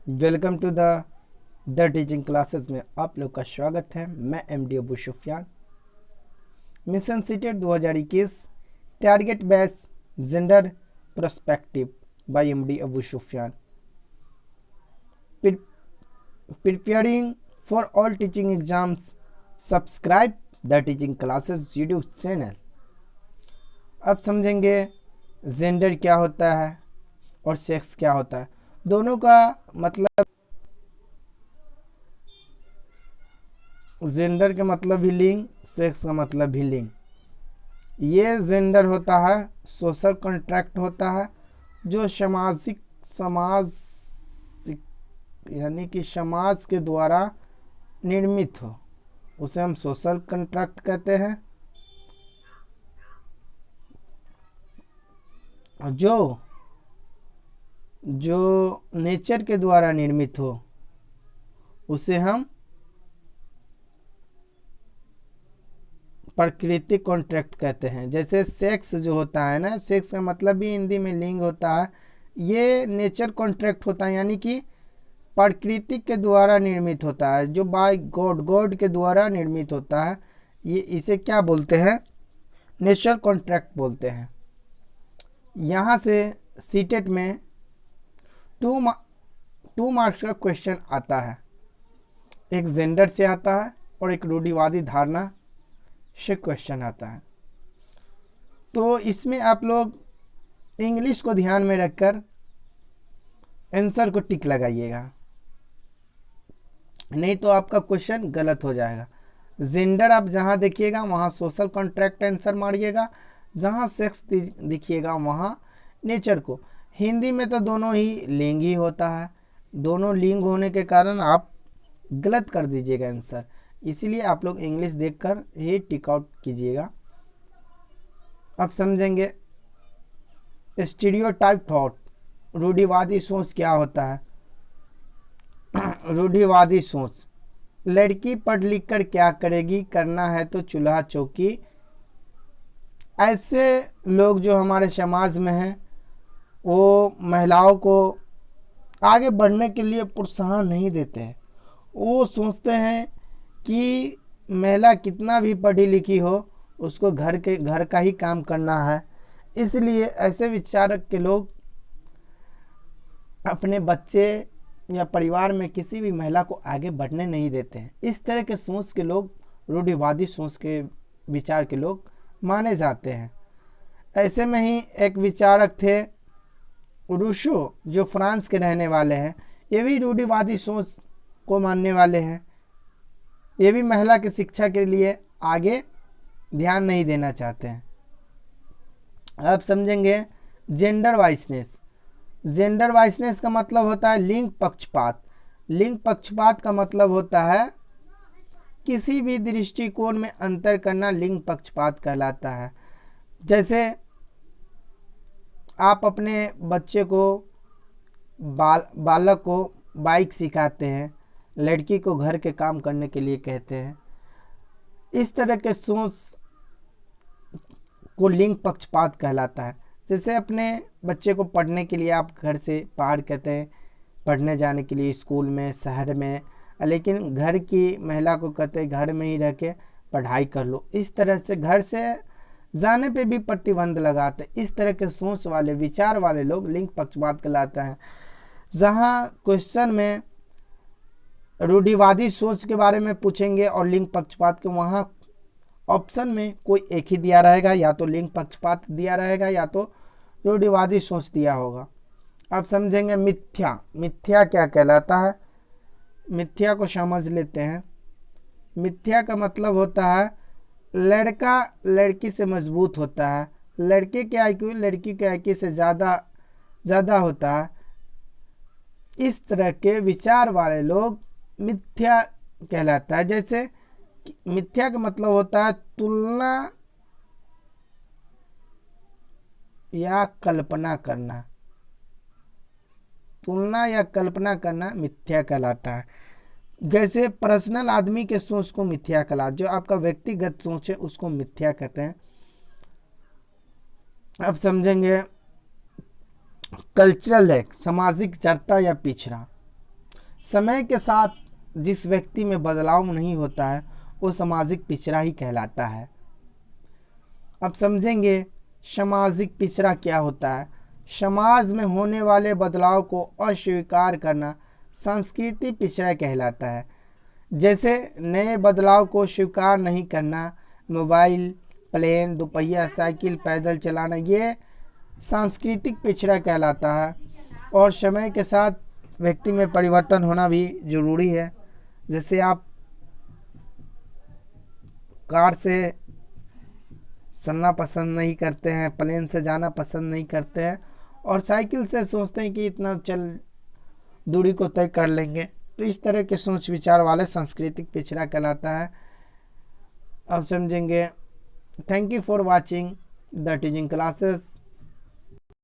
Welcome to the teaching classes में आप लोग का स्वागत है। मैं MD Abu Sufiyan. Mission CTET 2021 target batch gender prospective by MD Abu Sufiyan. Preparing for all teaching exams, subscribe the teaching classes YouTube channel. अब समझेंगे जेंडर क्या होता है और सेक्स क्या होता है। दोनों का मतलब, जेंडर का मतलब भी लिंग, सेक्स का मतलब भी लिंग। ये जेंडर होता है सोशल कॉन्ट्रैक्ट होता है जो समाज यानी कि समाज के द्वारा निर्मित हो, उसे हम सोशल कॉन्ट्रैक्ट कहते हैं। जो जो नेचर के द्वारा निर्मित हो उसे हम प्राकृतिक कॉन्ट्रैक्ट कहते हैं। जैसे सेक्स जो होता है ना, सेक्स का मतलब भी हिंदी में लिंग होता है। ये नेचर कॉन्ट्रैक्ट होता है, यानी कि प्राकृतिक के द्वारा निर्मित होता है, जो बाय गॉड के द्वारा निर्मित होता है। ये इसे क्या बोलते हैं? नेचर कॉन्ट्रैक्ट बोलते हैं। यहाँ से सीटेट में टू मार्क्स का क्वेश्चन आता है। एक जेंडर से आता है और एक रूढ़िवादी धारणा से क्वेश्चन आता है। तो इसमें आप लोग इंग्लिश को ध्यान में रखकर आंसर को टिक लगाइएगा, नहीं तो आपका क्वेश्चन गलत हो जाएगा। जेंडर आप जहां देखिएगा वहां सोशल कॉन्ट्रैक्ट आंसर मारिएगा, जहां सेक्स दिखिएगा वहां नेचर को। हिंदी में तो दोनों ही लिंग ही होता है, दोनों लिंग होने के कारण आप गलत कर दीजिएगा आंसर। इसीलिए आप लोग इंग्लिश देखकर ही टिक आउट कीजिएगा। अब समझेंगे स्टीरियोटाइप थॉट, रूढ़िवादी सोच क्या होता है। रूढ़िवादी सोच, लड़की पढ़ लिख कर क्या करेगी, करना है तो चूल्हा चौकी। ऐसे लोग जो हमारे समाज में हैं वो महिलाओं को आगे बढ़ने के लिए प्रोत्साहन नहीं देते हैं। वो सोचते हैं कि महिला कितना भी पढ़ी लिखी हो, उसको घर का ही काम करना है। इसलिए ऐसे विचारक के लोग अपने बच्चे या परिवार में किसी भी महिला को आगे बढ़ने नहीं देते हैं। इस तरह के सोच के लोग रूढ़िवादी सोच के विचार के लोग माने जाते हैं। ऐसे में ही एक विचारक थे रूसो, जो फ्रांस के रहने वाले हैं। ये भी रूढ़िवादी सोच को मानने वाले हैं। ये भी महिला की शिक्षा के लिए आगे ध्यान नहीं देना चाहते हैं। अब समझेंगे जेंडर वाइसनेस। जेंडर वाइसनेस का मतलब होता है लिंग पक्षपात। लिंग पक्षपात का मतलब होता है किसी भी दृष्टिकोण में अंतर करना, लिंग पक्षपात कहलाता है। जैसे आप अपने बच्चे को बालक को बाइक सिखाते हैं, लड़की को घर के काम करने के लिए कहते हैं। इस तरह के सोच को लिंग पक्षपात कहलाता है। जैसे अपने बच्चे को पढ़ने के लिए आप घर से बाहर कहते हैं पढ़ने जाने के लिए स्कूल में, शहर में, लेकिन घर की महिला को कहते हैं घर में ही रह के पढ़ाई कर लो। इस तरह से घर से जाने पे भी प्रतिबंध लगाते। इस तरह के सोच वाले, विचार वाले लोग लिंग पक्षपात कहलाते हैं। जहाँ क्वेश्चन में रूढ़िवादी सोच के बारे में पूछेंगे और लिंग पक्षपात के, वहाँ ऑप्शन में कोई एक ही दिया रहेगा, या तो लिंग पक्षपात दिया रहेगा या तो रूढ़िवादी सोच दिया होगा। अब समझेंगे मिथ्या। मिथ्या क्या कहलाता है, मिथ्या को समझ लेते हैं। मिथ्या का मतलब होता है लड़का लड़की से मजबूत होता है, लड़के के आईक्यू लड़की के आईक्यू से ज़्यादा होता है। इस तरह के विचार वाले लोग मिथ्या कहलाता है। जैसे मिथ्या का मतलब होता है तुलना या कल्पना करना। तुलना या कल्पना करना मिथ्या कहलाता है। जैसे पर्सनल आदमी के सोच को मिथ्या कहलाता है, जो आपका व्यक्तिगत सोच है उसको मिथ्या कहते हैं। अब समझेंगे कल्चरल है, सामाजिक जड़ता या पिछड़ा। समय के साथ जिस व्यक्ति में बदलाव नहीं होता है वो सामाजिक पिछड़ा ही कहलाता है। अब समझेंगे सामाजिक पिछड़ा क्या होता है। समाज में होने वाले बदलाव को अस्वीकार करना संस्कृति पिछड़ा कहलाता है। जैसे नए बदलाव को स्वीकार नहीं करना, मोबाइल, प्लेन, दोपहिया साइकिल, पैदल चलाना, ये सांस्कृतिक पिछड़ा कहलाता है। और समय के साथ व्यक्ति में परिवर्तन होना भी जरूरी है। जैसे आप कार से चलना पसंद नहीं करते हैं, प्लेन से जाना पसंद नहीं करते हैं और साइकिल से सोचते हैं कि इतना चल दूरी को तय कर लेंगे, तो इस तरह के सोच विचार वाले सांस्कृतिक पिछड़ा कहलाता है। अब समझेंगे। Thank you for watching the teaching classes.